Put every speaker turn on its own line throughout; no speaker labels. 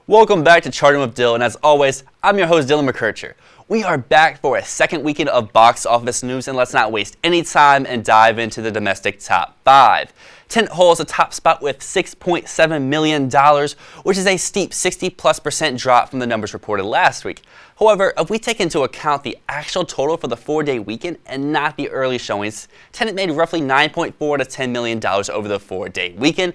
Welcome back to Charting with Dill, and as always, I'm your host Dylan McKercher. We are back for a second weekend of box office news, and let's not waste any time and dive into the domestic top 5. Tenet holds the top spot with $6.7 million, which is a steep 60+% drop from the numbers reported last week. However, if we take into account the actual total for the 4-day weekend and not the early showings, Tenet made roughly $9.4 to $10 million over the 4-day weekend.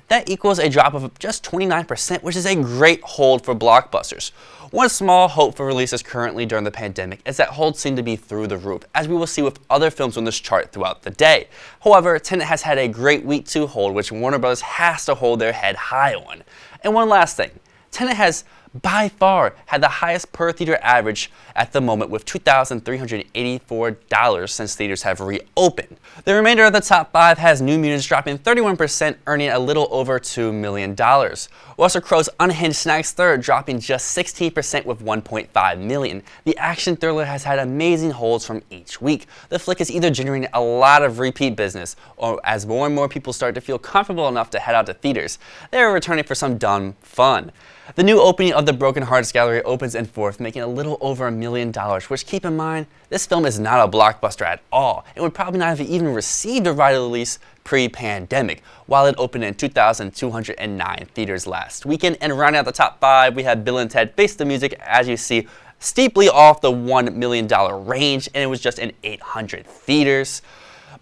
That equals a drop of just 29%, which is a great hold for blockbusters. One small hope for releases currently during the pandemic is that holds seem to be through the roof, as we will see with other films on this chart throughout the day. However, Tenet has had a great week to hold, which Warner Bros. Has to hold their head high on. And one last thing, Tenet has by far had the highest per theater average at the moment with $2,384 since theaters have reopened. The remainder of the top 5 has New Mutants dropping 31%, earning a little over $2 million. Russell Crowe's Unhinged snacks third, dropping just 16% with $1.5 million. The action thriller has had amazing holds from each week. The flick is either generating a lot of repeat business, or as more and more people start to feel comfortable enough to head out to theaters, they are returning for some dumb fun. The new opening of the Broken Hearts Gallery opens in 4th, making a little over $1 million, which, keep in mind, this film is not a blockbuster at all. It would probably not have even received a wide release pre-pandemic, while it opened in 2,209 theaters last weekend. And rounding out the top 5, we have Bill and Ted Face the Music, as you see, steeply off the $1 million range, and it was just in 800 theaters.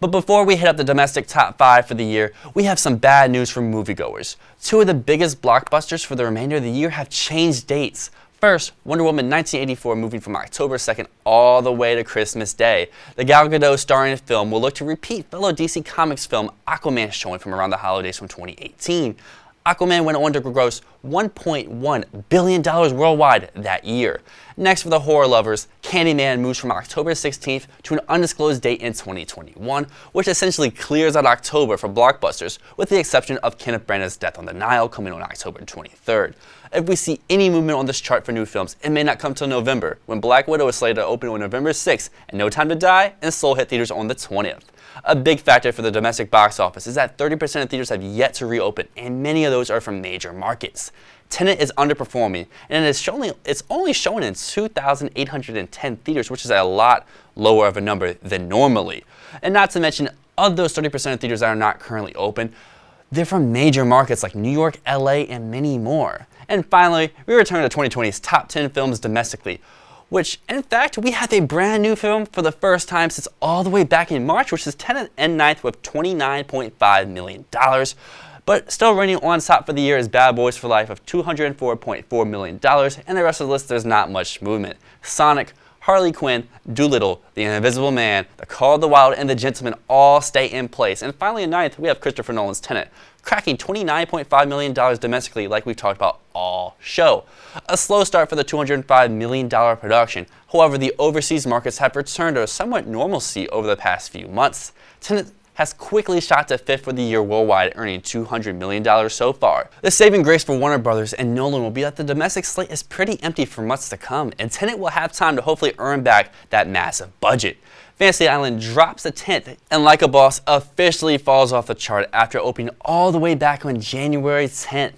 But before we hit up the domestic top 5 for the year, we have some bad news for moviegoers. 2 of the biggest blockbusters for the remainder of the year have changed dates. First, Wonder Woman 1984 moving from October 2nd all the way to Christmas Day. The Gal Gadot starring film will look to repeat fellow DC Comics film Aquaman showing from around the holidays from 2018. Aquaman went on to gross $1.1 billion worldwide that year. Next, for the horror lovers, Candyman moves from October 16th to an undisclosed date in 2021, which essentially clears out October for blockbusters, with the exception of Kenneth Branagh's Death on the Nile coming on October 23rd. If we see any movement on this chart for new films, it may not come till November, when Black Widow is slated to open on November 6th, and No Time to Die and Soul hit theaters on the 20th. A big factor for the domestic box office is that 30% of theaters have yet to reopen, and many of those are from major markets. Tenet is underperforming, and it's only showing in 2,810 theaters, which is a lot lower of a number than normally. And not to mention, of those 30% of theaters that are not currently open, they're from major markets like New York, LA, and many more. And finally, we return to 2020's top 10 films domestically, which, in fact, we have a brand new film for the first time since all the way back in March, which is Tenet in 9th with $29.5 million. But still reigning on top for the year is Bad Boys for Life of $204.4 million, and the rest of the list there's not much movement. Sonic, Harley Quinn, Doolittle, The Invisible Man, The Call of the Wild, and The Gentleman all stay in place. And finally in 9th, we have Christopher Nolan's Tenet, cracking $29.5 million domestically like we've talked about all show. A slow start for the $205 million production. However, the overseas markets have returned to a somewhat normalcy over the past few months. Tenet has quickly shot to 5th for the year worldwide, earning $200 million so far. The saving grace for Warner Bros. And Nolan will be that the domestic slate is pretty empty for months to come, and Tenet will have time to hopefully earn back that massive budget. Fantasy Island drops to 10th, and Like a Boss officially falls off the chart after opening all the way back on January 10th.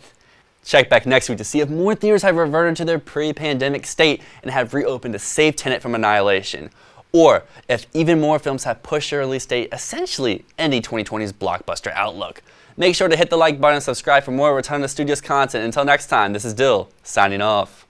Check back next week to see if more theaters have reverted to their pre-pandemic state and have reopened to save Tenet from annihilation, or if even more films have pushed their release date, essentially ending 2020's blockbuster outlook. Make sure to hit the like button and subscribe for more Return to Studios content. Until next time, this is Dill, signing off.